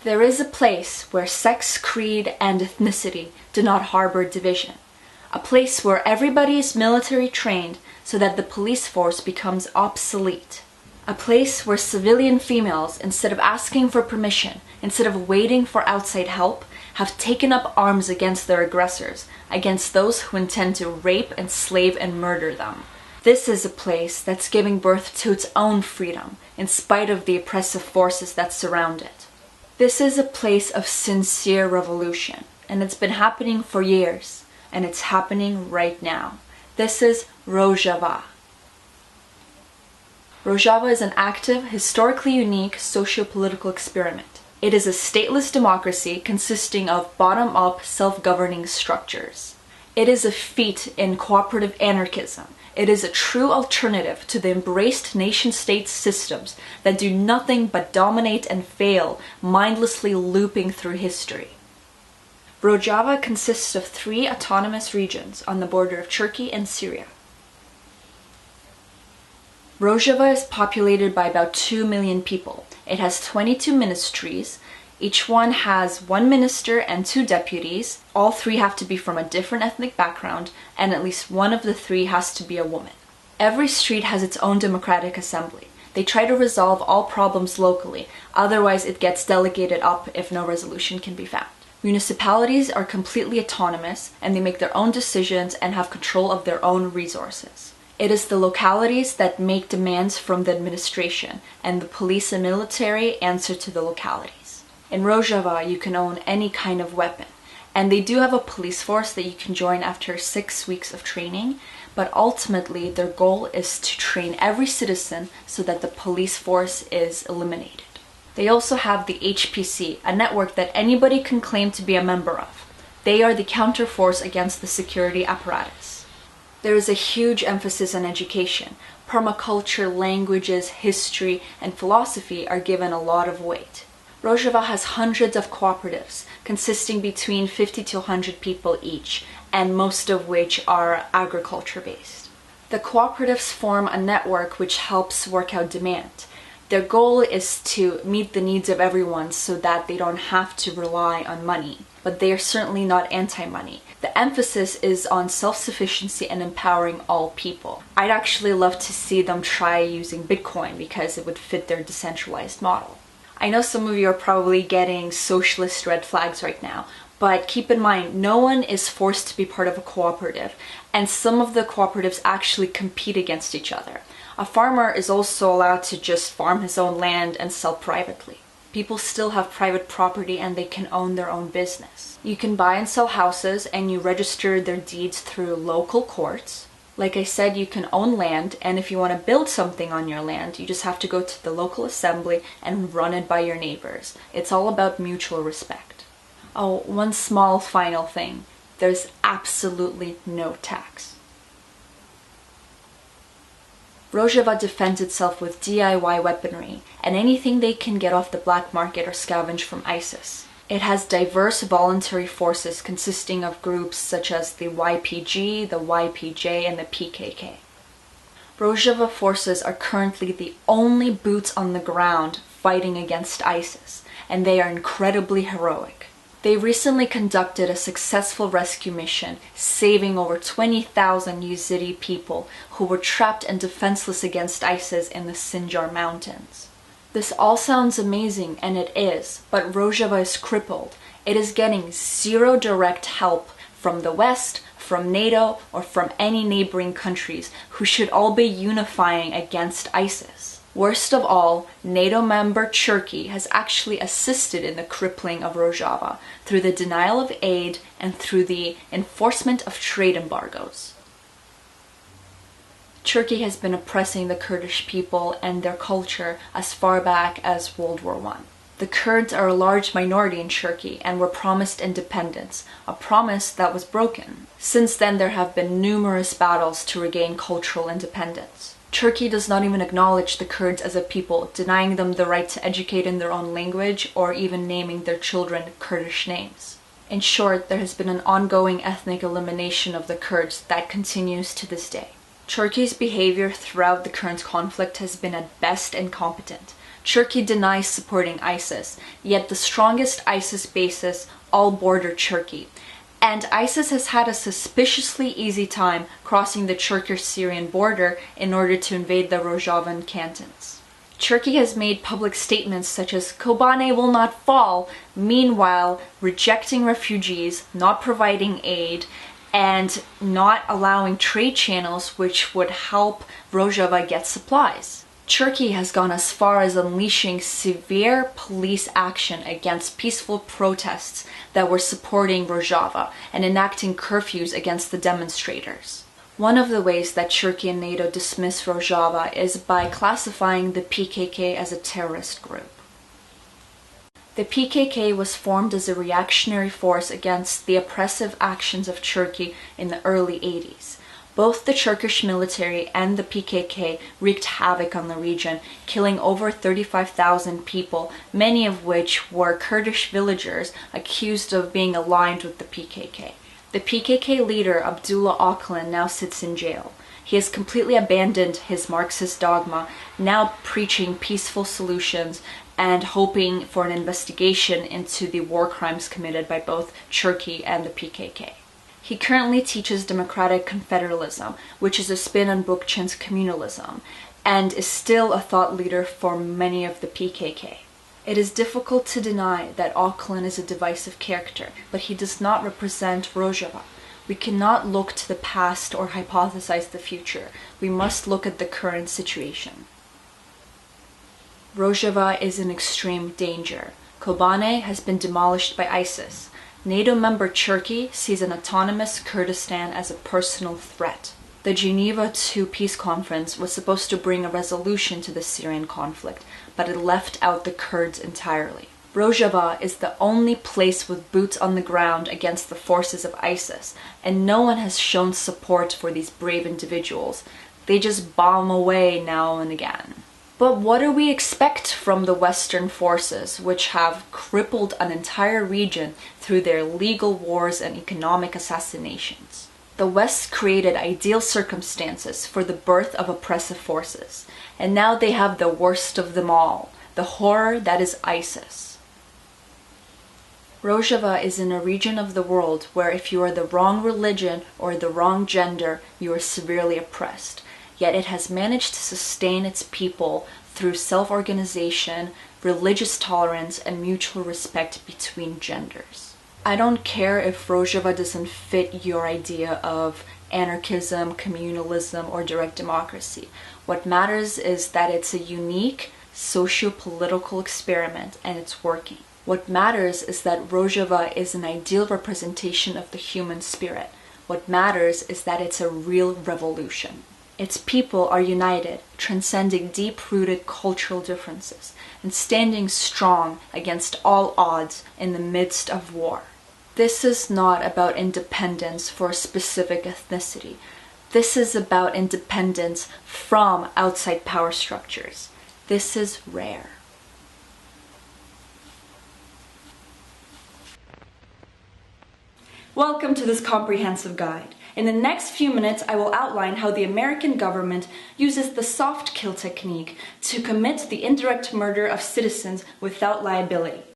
There is a place where sex, creed, and ethnicity do not harbor division. A place where everybody is military trained so that the police force becomes obsolete. A place where civilian females, instead of asking for permission, instead of waiting for outside help, have taken up arms against their aggressors, against those who intend to rape, enslave, and murder them. This is a place that's giving birth to its own freedom, in spite of the oppressive forces that surround it. This is a place of sincere revolution, and it's been happening for years, and it's happening right now. This is Rožáva. Rožáva is an active, historically unique socio-political experiment. It is a stateless democracy consisting of bottom-up, self-governing structures. It is a feat in cooperative anarchism. It is a true alternative to the embraced nation-state systems that do nothing but dominate and fail, mindlessly looping through history. Rožáva consists of 3 autonomous regions on the border of Turkey and Syria. Rožáva is populated by about 2 million people. It has 22 ministries. Each one has 1 minister and 2 deputies. All 3 have to be from a different ethnic background, and at least one of the 3 has to be a woman. Every street has its own democratic assembly. They try to resolve all problems locally, otherwise it gets delegated up if no resolution can be found. Municipalities are completely autonomous, and they make their own decisions and have control of their own resources. It is the localities that make demands from the administration, and the police and military answer to the localities. In Rožáva, you can own any kind of weapon, and they do have a police force that you can join after 6 weeks of training, but ultimately their goal is to train every citizen so that the police force is eliminated. They also have the HPC, a network that anybody can claim to be a member of. They are the counterforce against the security apparatus. There is a huge emphasis on education. Permaculture, languages, history, and philosophy are given a lot of weight. Rožáva has hundreds of cooperatives, consisting between 50 to 100 people each, and most of which are agriculture-based. The cooperatives form a network which helps work out demand. Their goal is to meet the needs of everyone so that they don't have to rely on money, but they are certainly not anti-money. The emphasis is on self-sufficiency and empowering all people. I'd actually love to see them try using Bitcoin because it would fit their decentralized model. I know some of you are probably getting socialist red flags right now, but keep in mind, no one is forced to be part of a cooperative, and some of the cooperatives actually compete against each other. A farmer is also allowed to just farm his own land and sell privately. People still have private property and they can own their own business. You can buy and sell houses and you register their deeds through local courts. Like I said, you can own land, and if you want to build something on your land, you just have to go to the local assembly and run it by your neighbors. It's all about mutual respect. Oh, one small final thing. There's absolutely no tax. Rožáva defends itself with DIY weaponry and anything they can get off the black market or scavenge from ISIS. It has diverse voluntary forces consisting of groups such as the YPG, the YPJ, and the PKK. Rožáva forces are currently the only boots on the ground fighting against ISIS, and they are incredibly heroic. They recently conducted a successful rescue mission, saving over 20,000 Yazidi people who were trapped and defenseless against ISIS in the Sinjar mountains. This all sounds amazing, and it is, but Rožáva is crippled. It is getting zero direct help from the West, from NATO, or from any neighboring countries who should all be unifying against ISIS. Worst of all, NATO member Turkey has actually assisted in the crippling of Rožáva through the denial of aid and through the enforcement of trade embargoes. Turkey has been oppressing the Kurdish people and their culture as far back as World War I. The Kurds are a large minority in Turkey and were promised independence, a promise that was broken. Since then, there have been numerous battles to regain cultural independence. Turkey does not even acknowledge the Kurds as a people, denying them the right to educate in their own language or even naming their children Kurdish names. In short, there has been an ongoing ethnic elimination of the Kurds that continues to this day. Turkey's behavior throughout the current conflict has been at best incompetent. Turkey denies supporting ISIS, yet the strongest ISIS bases all border Turkey. And ISIS has had a suspiciously easy time crossing the Turkish-Syrian border in order to invade the Rojavan cantons. Turkey has made public statements such as Kobane will not fall, meanwhile rejecting refugees, not providing aid, and not allowing trade channels which would help Rojava get supplies. Turkey has gone as far as unleashing severe police action against peaceful protests that were supporting Rojava and enacting curfews against the demonstrators. One of the ways that Turkey and NATO dismiss Rojava is by classifying the PKK as a terrorist group. The PKK was formed as a reactionary force against the oppressive actions of Turkey in the early 80s. Both the Turkish military and the PKK wreaked havoc on the region, killing over 35,000 people, many of which were Kurdish villagers accused of being aligned with the PKK. The PKK leader Abdullah Öcalan now sits in jail. He has completely abandoned his Marxist dogma, now preaching peaceful solutions and hoping for an investigation into the war crimes committed by both Turkey and the PKK. He currently teaches democratic confederalism, which is a spin on Bookchin's communalism, and is still a thought leader for many of the PKK. It is difficult to deny that Öcalan is a divisive character, but he does not represent Rojava. We cannot look to the past or hypothesize the future. We must look at the current situation. Rojava is in extreme danger. Kobane has been demolished by ISIS. NATO member Turkey sees an autonomous Kurdistan as a personal threat. The Geneva II peace conference was supposed to bring a resolution to the Syrian conflict, but it left out the Kurds entirely. Rojava is the only place with boots on the ground against the forces of ISIS, and no one has shown support for these brave individuals. They just bomb away now and again. But what do we expect from the Western forces, which have crippled an entire region through their legal wars and economic assassinations? The West created ideal circumstances for the birth of oppressive forces, and now they have the worst of them all, the horror that is ISIS. Rojava is in a region of the world where if you are the wrong religion or the wrong gender, you are severely oppressed. Yet it has managed to sustain its people through self-organization, religious tolerance, and mutual respect between genders. I don't care if Rojava doesn't fit your idea of anarchism, communalism, or direct democracy. What matters is that it's a unique socio-political experiment and it's working. What matters is that Rojava is an ideal representation of the human spirit. What matters is that it's a real revolution. Its people are united, transcending deep-rooted cultural differences, and standing strong against all odds in the midst of war. This is not about independence for a specific ethnicity. This is about independence from outside power structures. This is rare. Welcome to this comprehensive guide. In the next few minutes, I will outline how the American government uses the soft kill technique to commit the indirect murder of citizens without liability.